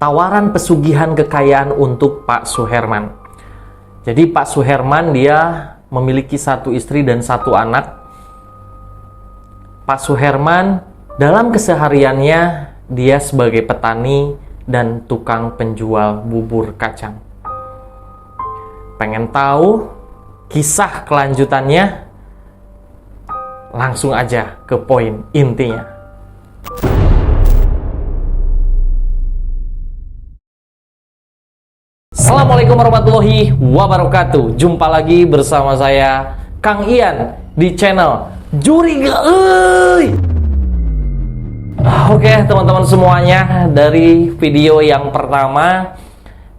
tawaran pesugihan kekayaan untuk Pak Suherman. Jadi Pak Suherman dia memiliki 1 istri dan 1 anak. Pak Suherman dalam kesehariannya dia sebagai petani dan tukang penjual bubur kacang. Pengen tahu kisah kelanjutannya? Langsung aja ke poin intinya. Assalamualaikum warahmatullahi wabarakatuh. Jumpa lagi bersama saya Kang Ian di channel Juriga Euy. Oke teman-teman semuanya, dari video yang pertama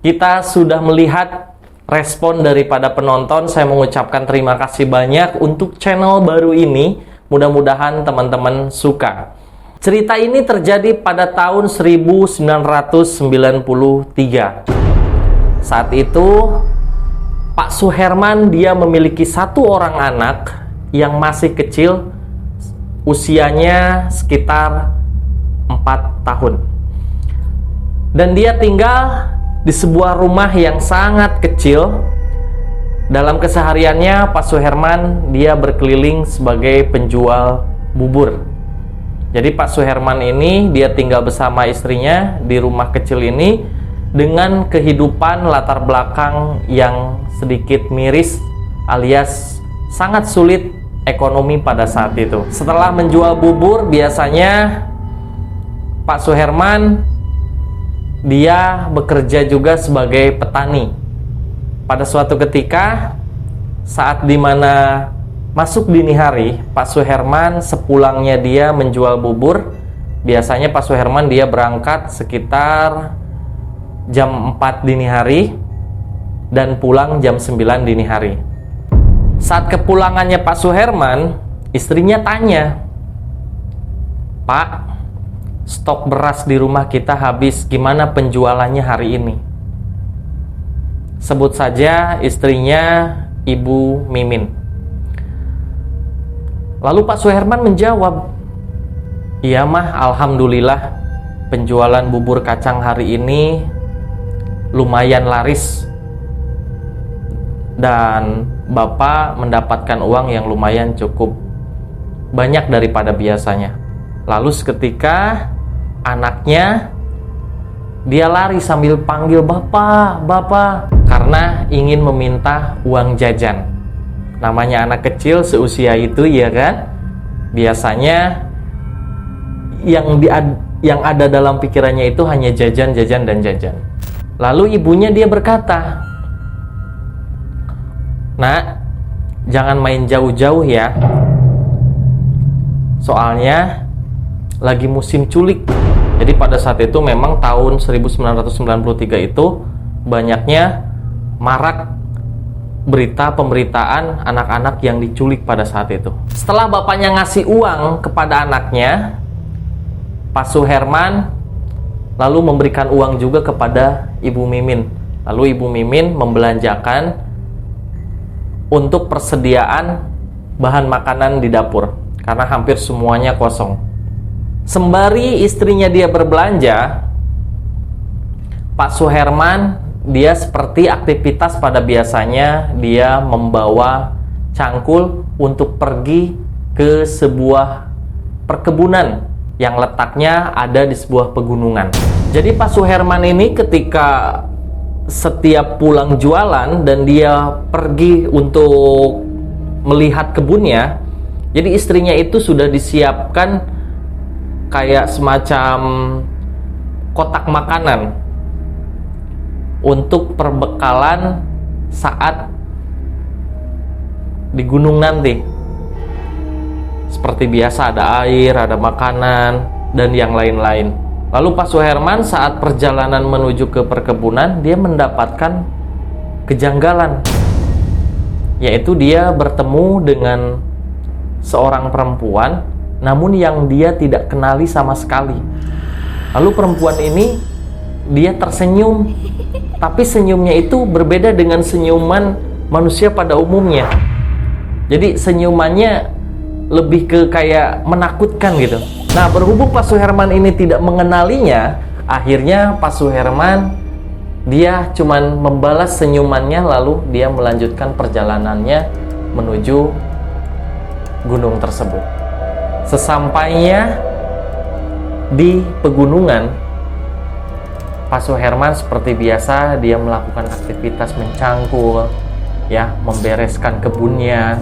kita sudah melihat respon daripada penonton. Saya mengucapkan terima kasih banyak untuk channel baru ini. Mudah-mudahan teman-teman suka. Cerita ini terjadi pada tahun 1993. Saat itu Pak Suherman dia memiliki 1 orang anak yang masih kecil, usianya sekitar 4 tahun. Dan dia tinggal di sebuah rumah yang sangat kecil. Dalam kesehariannya Pak Suherman dia berkeliling sebagai penjual bubur. Jadi Pak Suherman ini dia tinggal bersama istrinya di rumah kecil ini dengan kehidupan latar belakang yang sedikit miris alias sangat sulit ekonomi pada saat itu. Setelah menjual bubur, biasanya Pak Suherman dia bekerja juga sebagai petani. Pada suatu ketika saat dimana masuk dini hari, Pak Suherman sepulangnya dia menjual bubur. Biasanya Pak Suherman dia berangkat sekitar jam 4 dini hari dan pulang jam 9 dini hari. Saat kepulangannya Pak Suherman, istrinya tanya, "Pak, stok beras di rumah kita habis, gimana penjualannya hari ini?" Sebut saja istrinya Ibu Mimin. Lalu Pak Suherman menjawab, "Iya mah, alhamdulillah penjualan bubur kacang hari ini lumayan laris dan Bapak mendapatkan uang yang lumayan cukup banyak daripada biasanya." Lalu seketika anaknya dia lari sambil panggil "Bapak, Bapak," karena ingin meminta uang jajan. Namanya anak kecil seusia itu ya kan, biasanya yang ada dalam pikirannya itu hanya jajan, jajan, dan jajan. Lalu ibunya dia berkata, "Nak, jangan main jauh-jauh ya. Soalnya lagi musim culik." Jadi pada saat itu memang tahun 1993 itu banyaknya marak berita pemberitaan anak-anak yang diculik pada saat itu. Setelah bapaknya ngasih uang kepada anaknya, Pak Suherman lalu memberikan uang juga kepada Ibu Mimin. Lalu Ibu Mimin membelanjakan untuk persediaan bahan makanan di dapur karena hampir semuanya kosong. Sembari istrinya dia berbelanja, Pak Suherman dia seperti aktivitas pada biasanya, dia membawa cangkul untuk pergi ke sebuah perkebunan yang letaknya ada di sebuah pegunungan. Jadi Pak Suherman ini ketika setiap pulang jualan dan dia pergi untuk melihat kebunnya, jadi istrinya itu sudah disiapkan kayak semacam kotak makanan untuk perbekalan saat di gunung nanti. Seperti biasa ada air, ada makanan, dan yang lain-lain. Lalu Pak Suherman saat perjalanan menuju ke perkebunan, dia mendapatkan kejanggalan, yaitu dia bertemu dengan seorang perempuan, namun yang dia tidak kenali sama sekali. Lalu perempuan ini dia tersenyum, tapi senyumnya itu berbeda dengan senyuman manusia pada umumnya. Jadi senyumannya lebih ke kayak menakutkan gitu. Nah, berhubung Pak Suherman ini tidak mengenalinya, Akhirnya Pak Suherman dia cuman membalas senyumannya, lalu dia melanjutkan perjalanannya menuju gunung tersebut. Sesampainya di pegunungan, Pak Suherman seperti biasa dia melakukan aktivitas mencangkul, ya, membereskan kebunnya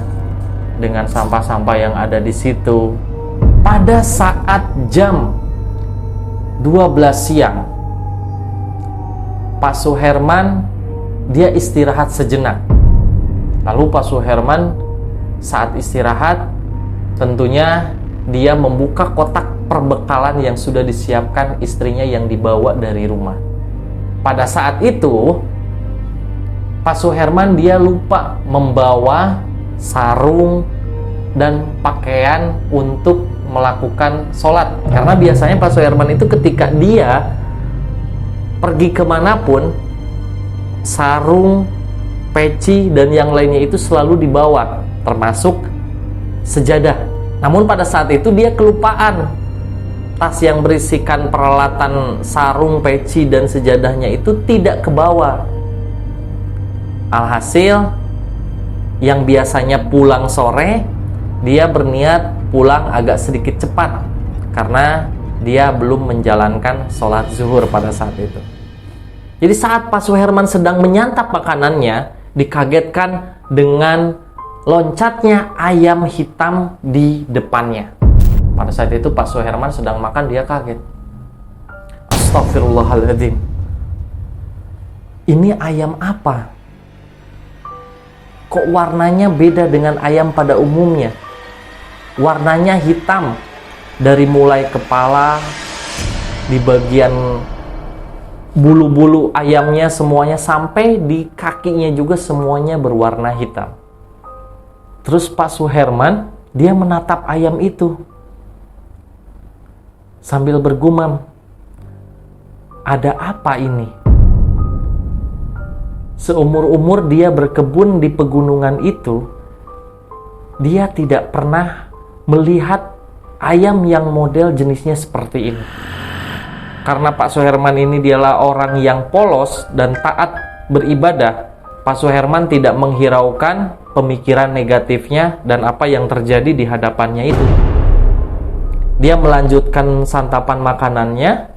dengan sampah-sampah yang ada di situ. Pada saat jam 12 siang, Pak Suherman dia istirahat sejenak. Lalu Pak Suherman saat istirahat tentunya dia membuka kotak perbekalan yang sudah disiapkan istrinya yang dibawa dari rumah. Pada saat itu Pak Suherman dia lupa membawa sarung dan pakaian untuk melakukan sholat. Karena biasanya Pak Suherman itu ketika dia pergi kemanapun, sarung, peci, dan yang lainnya itu selalu dibawa, termasuk sejadah. Namun pada saat itu dia kelupaan. Tas yang berisikan peralatan sarung, peci, dan sejadahnya itu tidak kebawa. Alhasil, yang biasanya pulang sore, dia berniat pulang agak sedikit cepat karena dia belum menjalankan sholat zuhur pada saat itu. Jadi saat Pak Suherman sedang menyantap makanannya, dikagetkan dengan loncatnya ayam hitam di depannya. Pada saat itu Pak Suherman sedang makan, dia kaget. Astagfirullahaladzim, ini ayam apa? Kok warnanya beda dengan ayam pada umumnya? Warnanya hitam, dari mulai kepala, di bagian bulu-bulu ayamnya semuanya, sampai di kakinya juga semuanya berwarna hitam. Terus Pak Suherman dia menatap ayam itu sambil bergumam, ada apa ini? Seumur-umur dia berkebun di pegunungan itu, dia tidak pernah melihat ayam yang model jenisnya seperti ini. Karena Pak Suherman ini dialah orang yang polos dan taat beribadah, Pak Suherman tidak menghiraukan pemikiran negatifnya dan apa yang terjadi di hadapannya itu. Dia melanjutkan santapan makanannya.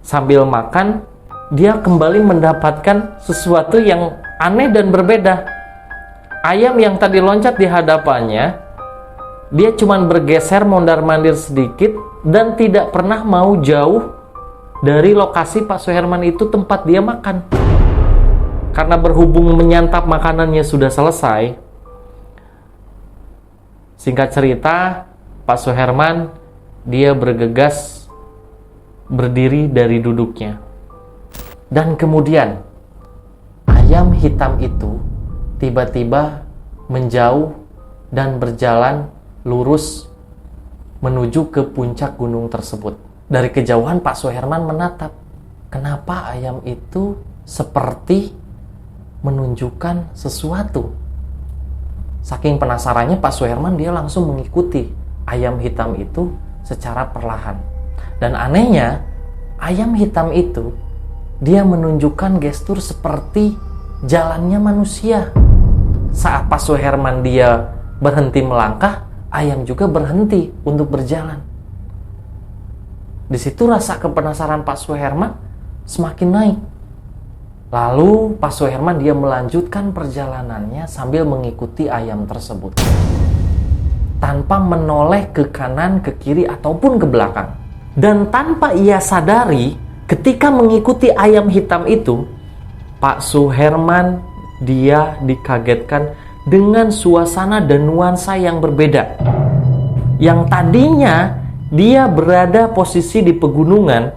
Sambil makan, dia kembali mendapatkan sesuatu yang aneh dan berbeda. Ayam yang tadi loncat di hadapannya, dia cuma bergeser mondar-mandir sedikit dan tidak pernah mau jauh dari lokasi Pak Suherman itu tempat dia makan. Karena berhubung menyantap makanannya sudah selesai, singkat cerita, Pak Suherman dia bergegas berdiri dari duduknya. Dan kemudian ayam hitam itu tiba-tiba menjauh dan berjalan lurus menuju ke puncak gunung tersebut. Dari kejauhan Pak Suherman menatap, kenapa ayam itu seperti menunjukkan sesuatu. Saking penasarannya Pak Suherman dia langsung mengikuti ayam hitam itu secara perlahan. Dan anehnya, ayam hitam itu dia menunjukkan gestur seperti jalannya manusia. Saat Pak Suherman dia berhenti melangkah, ayam juga berhenti untuk berjalan. Di situ rasa kepenasaran Pak Suherman semakin naik. Lalu Pak Suherman dia melanjutkan perjalanannya sambil mengikuti ayam tersebut, tanpa menoleh ke kanan, ke kiri, ataupun ke belakang. Dan tanpa ia sadari, ketika mengikuti ayam hitam itu, Pak Suherman dia dikagetkan dengan suasana dan nuansa yang berbeda. Yang tadinya dia berada posisi di pegunungan,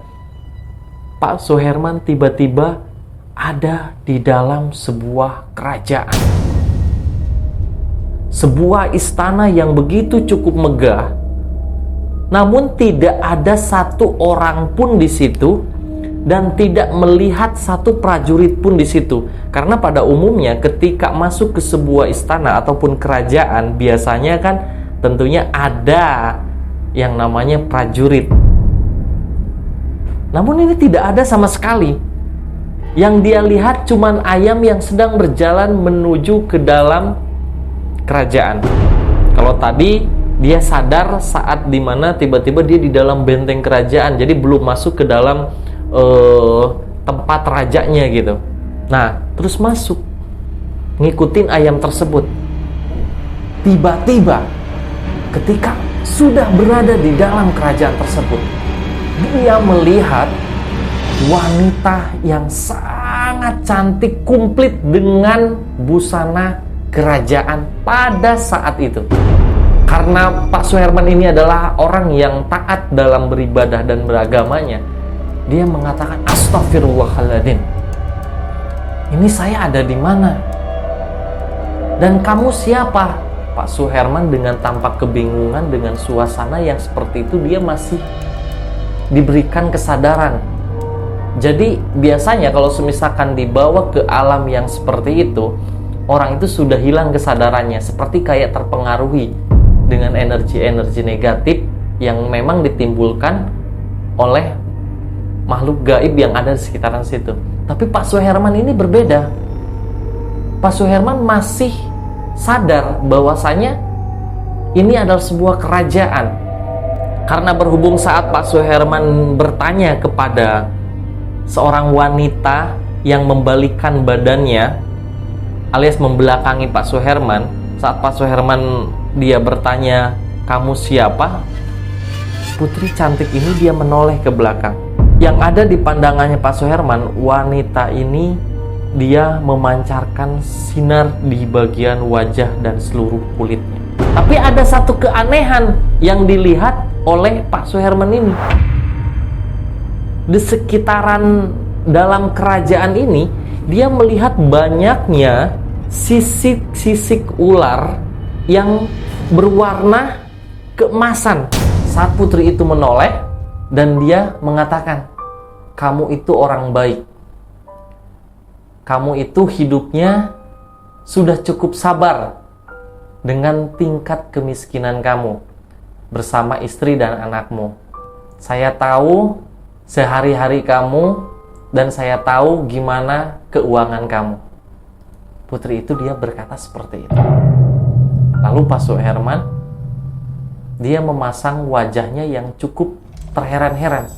Pak Suherman tiba-tiba ada di dalam sebuah kerajaan. Sebuah istana yang begitu cukup megah, namun tidak ada satu orang pun di situ dan tidak melihat satu prajurit pun di situ. Karena pada umumnya ketika masuk ke sebuah istana ataupun kerajaan, biasanya kan tentunya ada yang namanya prajurit. Namun ini tidak ada sama sekali. Yang dia lihat cuman ayam yang sedang berjalan menuju ke dalam kerajaan. Kalau tadi dia sadar saat dimana tiba-tiba dia di dalam benteng kerajaan, jadi belum masuk ke dalam tempat rajanya gitu. Nah, terus masuk, ngikutin ayam tersebut. Tiba-tiba ketika sudah berada di dalam kerajaan tersebut, dia melihat wanita yang sangat cantik, komplit dengan busana kerajaan pada saat itu. Karena Pak Suherman ini adalah orang yang taat dalam beribadah dan beragamanya, dia mengatakan, "Astagfirullahaladzim, ini saya ada di mana? Dan kamu siapa?" Pak Suherman dengan tampak kebingungan dengan suasana yang seperti itu, dia masih diberikan kesadaran. Jadi biasanya kalau misalkan dibawa ke alam yang seperti itu, orang itu sudah hilang kesadarannya, seperti kayak terpengaruhi dengan energi-energi negatif yang memang ditimbulkan oleh makhluk gaib yang ada di sekitaran situ. Tapi Pak Suherman ini berbeda. Pak Suherman masih sadar bahwasanya ini adalah sebuah kerajaan. Karena berhubung saat Pak Suherman bertanya kepada seorang wanita yang membalikkan badannya alias membelakangi Pak Suherman, saat Pak Suherman dia bertanya, "Kamu siapa?" Putri cantik ini dia menoleh ke belakang. Yang ada di pandangannya Pak Suherman, wanita ini dia memancarkan sinar di bagian wajah dan seluruh kulitnya. Tapi ada satu keanehan yang dilihat oleh Pak Suherman ini. Di sekitaran dalam kerajaan ini, dia melihat banyaknya sisik-sisik ular yang berwarna keemasan. Saat putri itu menoleh dan dia mengatakan, "Kamu itu orang baik. Kamu itu hidupnya sudah cukup sabar dengan tingkat kemiskinan kamu bersama istri dan anakmu. Saya tahu sehari-hari kamu dan saya tahu gimana keuangan kamu." Putri itu dia berkata seperti itu. Lalu Pak Suherman dia memasang wajahnya yang cukup terheran-heran.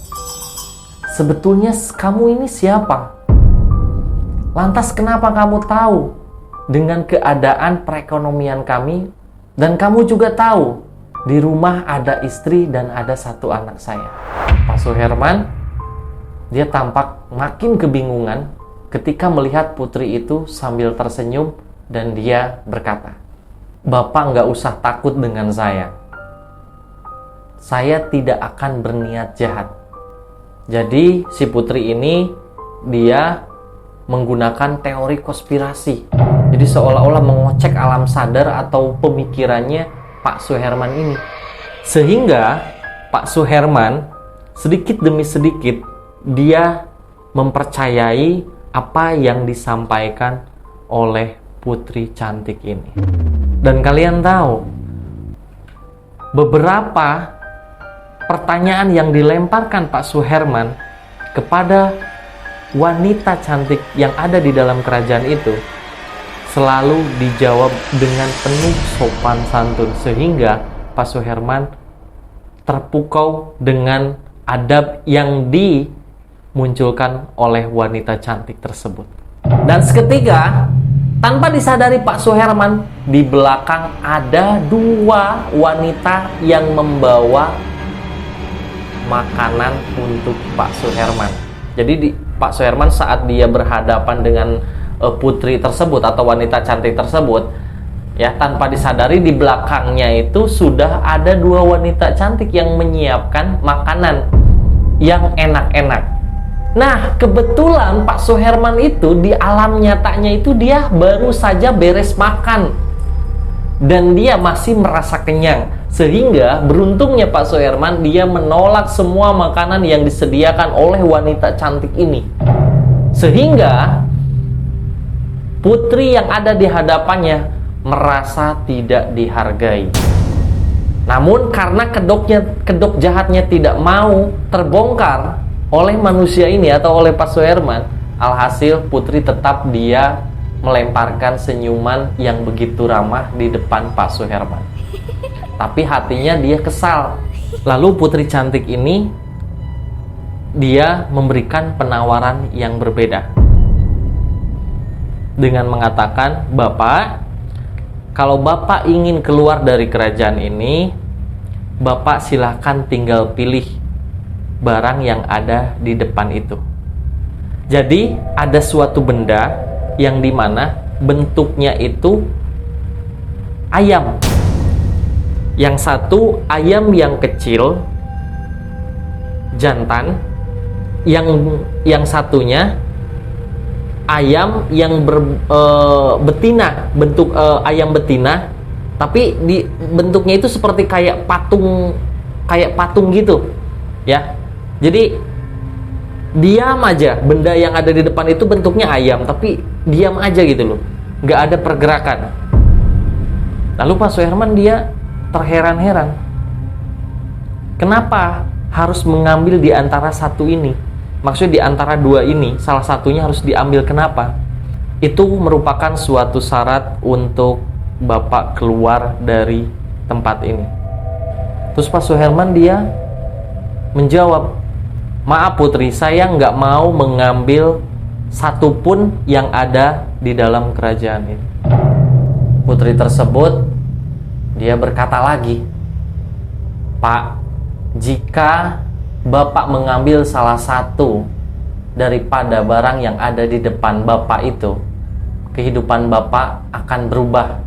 "Sebetulnya kamu ini siapa? Lantas kenapa kamu tahu dengan keadaan perekonomian kami? Dan kamu juga tahu di rumah ada istri dan ada satu anak saya." Pak Suherman dia tampak makin kebingungan ketika melihat putri itu sambil tersenyum dan dia berkata, "Bapak nggak usah takut dengan saya. Saya tidak akan berniat jahat." Jadi si putri ini dia menggunakan teori konspirasi. Jadi seolah-olah mengocek alam sadar atau pemikirannya Pak Suherman ini. Sehingga Pak Suherman sedikit demi sedikit dia mempercayai apa yang disampaikan oleh putri cantik ini. Dan kalian tahu, beberapa pertanyaan yang dilemparkan Pak Suherman kepada wanita cantik yang ada di dalam kerajaan itu selalu dijawab dengan penuh sopan santun, sehingga Pak Suherman terpukau dengan adab yang dimunculkan oleh wanita cantik tersebut. Dan seketika, tanpa disadari Pak Suherman, di belakang ada dua wanita yang membawa makanan untuk Pak Suherman. Jadi Pak Suherman saat dia berhadapan dengan putri tersebut atau wanita cantik tersebut, ya tanpa disadari di belakangnya itu sudah ada dua wanita cantik yang menyiapkan makanan yang enak-enak. Nah, kebetulan Pak Suherman itu di alam nyatanya itu dia baru saja beres makan dan dia masih merasa kenyang, sehingga beruntungnya Pak Suherman dia menolak semua makanan yang disediakan oleh wanita cantik ini, sehingga putri yang ada di hadapannya merasa tidak dihargai. Namun karena kedok jahatnya tidak mau terbongkar, oleh manusia ini atau oleh Pak Suherman. Alhasil Putri tetap dia melemparkan senyuman yang begitu ramah di depan Pak Suherman. Tapi hatinya dia kesal. Lalu putri cantik ini dia memberikan penawaran yang berbeda dengan mengatakan, "Bapak, kalau Bapak ingin keluar dari kerajaan ini, Bapak silahkan tinggal pilih barang yang ada di depan itu." Jadi ada suatu benda yang dimana bentuknya itu ayam. Yang satu ayam yang kecil jantan, yang satunya ayam yang betina, bentuk ayam betina, tapi di bentuknya itu seperti kayak patung gitu ya. Jadi diam aja, benda yang ada di depan itu bentuknya ayam, tapi diam aja gitu loh, nggak ada pergerakan. Lalu Pak Suherman dia terheran-heran, kenapa harus mengambil di antara satu ini? Maksudnya di antara dua ini, salah satunya harus diambil, kenapa? Itu merupakan suatu syarat untuk Bapak keluar dari tempat ini. Terus Pak Suherman dia menjawab, "Maaf Putri, saya nggak mau mengambil satupun yang ada di dalam kerajaan ini." Putri tersebut dia berkata lagi, "Pak, jika Bapak mengambil salah satu daripada barang yang ada di depan Bapak itu, kehidupan Bapak akan berubah.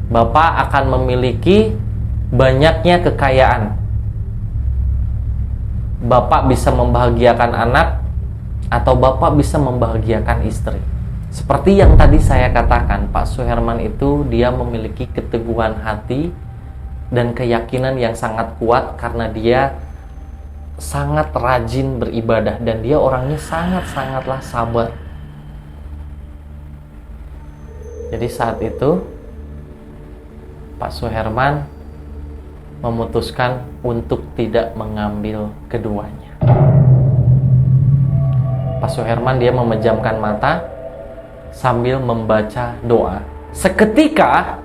Bapak akan memiliki banyaknya kekayaan. Bapak bisa membahagiakan anak, atau Bapak bisa membahagiakan istri." Seperti yang tadi saya katakan, Pak Suherman itu dia memiliki keteguhan hati dan keyakinan yang sangat kuat karena dia sangat rajin beribadah dan dia orangnya sangat-sangatlah sabar. Jadi saat itu Pak Suherman memutuskan untuk tidak mengambil keduanya. Pak Suherman dia memejamkan mata sambil membaca doa. Seketika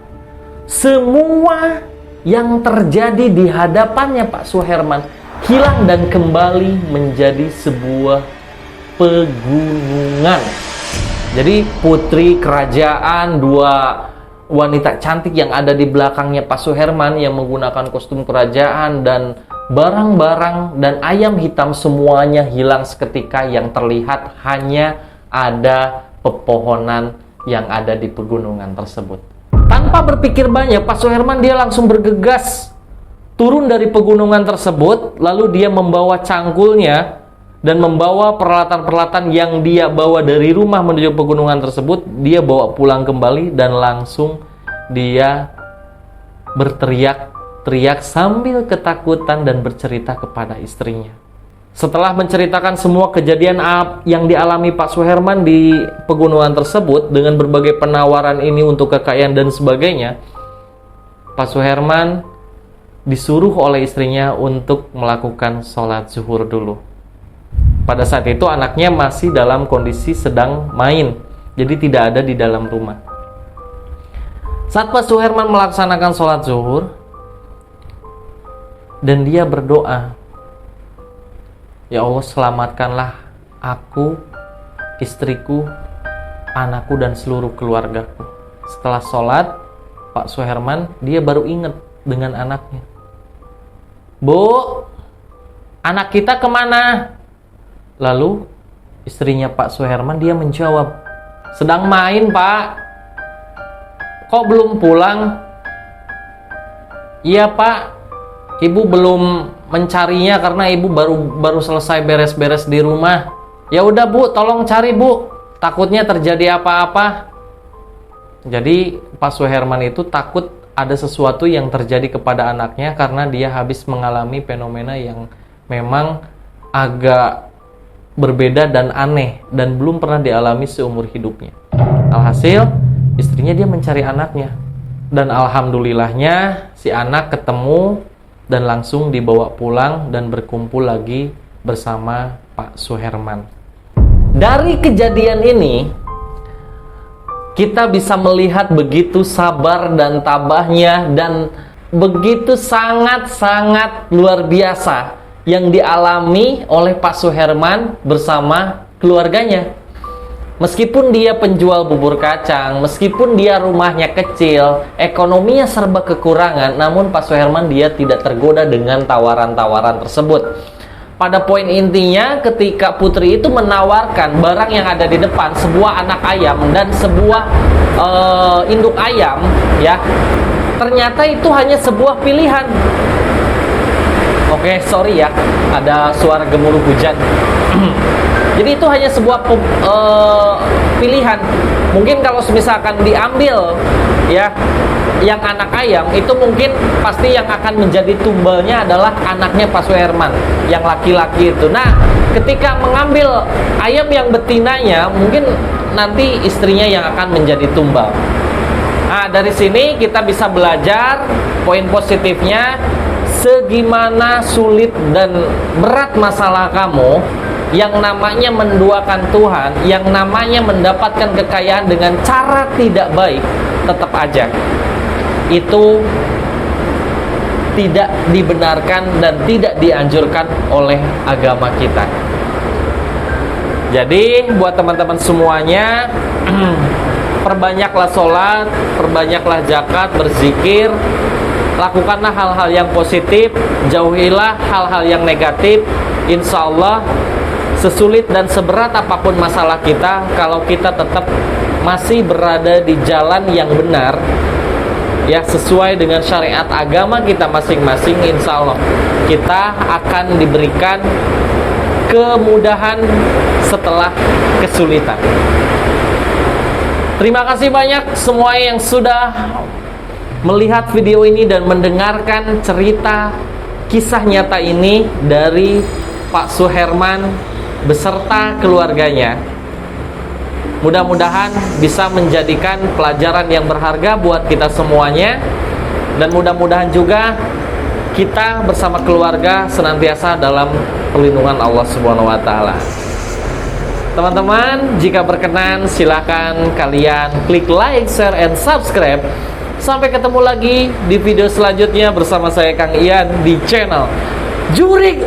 semua yang terjadi di hadapannya Pak Suherman hilang dan kembali menjadi sebuah pegunungan. Jadi putri kerajaan, dua wanita cantik yang ada di belakangnya Pak Suherman yang menggunakan kostum kerajaan dan barang-barang dan ayam hitam semuanya hilang seketika. Yang terlihat hanya ada pepohonan yang ada di pegunungan tersebut. Tanpa berpikir banyak, Pak Suherman dia langsung bergegas turun dari pegunungan tersebut, lalu dia membawa cangkulnya dan membawa peralatan-peralatan yang dia bawa dari rumah menuju pegunungan tersebut, dia bawa pulang kembali dan langsung dia berteriak-teriak sambil ketakutan dan bercerita kepada istrinya. Setelah menceritakan semua kejadian yang dialami Pak Suherman di pegunungan tersebut dengan berbagai penawaran ini untuk kekayaan dan sebagainya, Pak Suherman disuruh oleh istrinya untuk melakukan sholat zuhur dulu. Pada saat itu anaknya masih dalam kondisi sedang main, jadi tidak ada di dalam rumah. Saat Pak Suherman melaksanakan sholat zuhur dan dia berdoa, "Ya Allah, selamatkanlah aku, istriku, anakku, dan seluruh keluargaku." Setelah sholat, Pak Suherman dia baru ingat dengan anaknya. "Bu, anak kita kemana?" Lalu istrinya Pak Suherman dia menjawab, "Sedang main, Pak." "Kok belum pulang?" "Iya, Pak, Ibu belum mencarinya karena Ibu baru selesai beres-beres di rumah." "Ya udah, Bu, tolong cari, Bu. Takutnya terjadi apa-apa." Jadi Pak Suherman itu takut ada sesuatu yang terjadi kepada anaknya karena dia habis mengalami fenomena yang memang agak berbeda dan aneh dan belum pernah dialami seumur hidupnya. Alhasil istrinya dia mencari anaknya dan alhamdulillahnya si anak ketemu dan langsung dibawa pulang dan berkumpul lagi bersama Pak Suherman. Dari kejadian ini kita bisa melihat begitu sabar dan tabahnya dan begitu sangat-sangat luar biasa yang dialami oleh Pak Suherman bersama keluarganya. Meskipun dia penjual bubur kacang, meskipun dia rumahnya kecil, ekonominya serba kekurangan, namun Pak Suherman dia tidak tergoda dengan tawaran-tawaran tersebut. Pada poin intinya, ketika putri itu menawarkan barang yang ada di depan, sebuah anak ayam dan sebuah induk ayam, ya, ternyata itu hanya sebuah pilihan. Oke, sorry ya, ada suara gemuruh hujan. Jadi itu hanya sebuah pilihan. Mungkin kalau misalkan diambil, ya, yang anak ayam, itu mungkin pasti yang akan menjadi tumbalnya adalah anaknya Pak Suherman, yang laki-laki itu. Nah, ketika mengambil ayam yang betinanya, mungkin nanti istrinya yang akan menjadi tumbal. Nah, dari sini kita bisa belajar poin positifnya, segimana sulit dan berat masalah kamu, yang namanya menduakan Tuhan, yang namanya mendapatkan kekayaan dengan cara tidak baik, tetap aja itu tidak dibenarkan dan tidak dianjurkan oleh agama kita. Jadi buat teman-teman semuanya, perbanyaklah sholat, perbanyaklah zakat, berzikir, lakukanlah hal-hal yang positif, jauhilah hal-hal yang negatif. Insya Allah, sesulit dan seberat apapun masalah kita, kalau kita tetap masih berada di jalan yang benar, ya, sesuai dengan syariat agama kita masing-masing, insya Allah kita akan diberikan kemudahan setelah kesulitan. Terima kasih banyak semua yang sudah melihat video ini dan mendengarkan cerita kisah nyata ini dari Pak Suherman beserta keluarganya. Mudah-mudahan bisa menjadikan pelajaran yang berharga buat kita semuanya, dan mudah-mudahan juga kita bersama keluarga senantiasa dalam perlindungan Allah Subhanahu wa taala. Teman-teman, jika berkenan silahkan kalian klik like, share, and subscribe. Sampai ketemu lagi di video selanjutnya bersama saya Kang Ian di channel Jurik.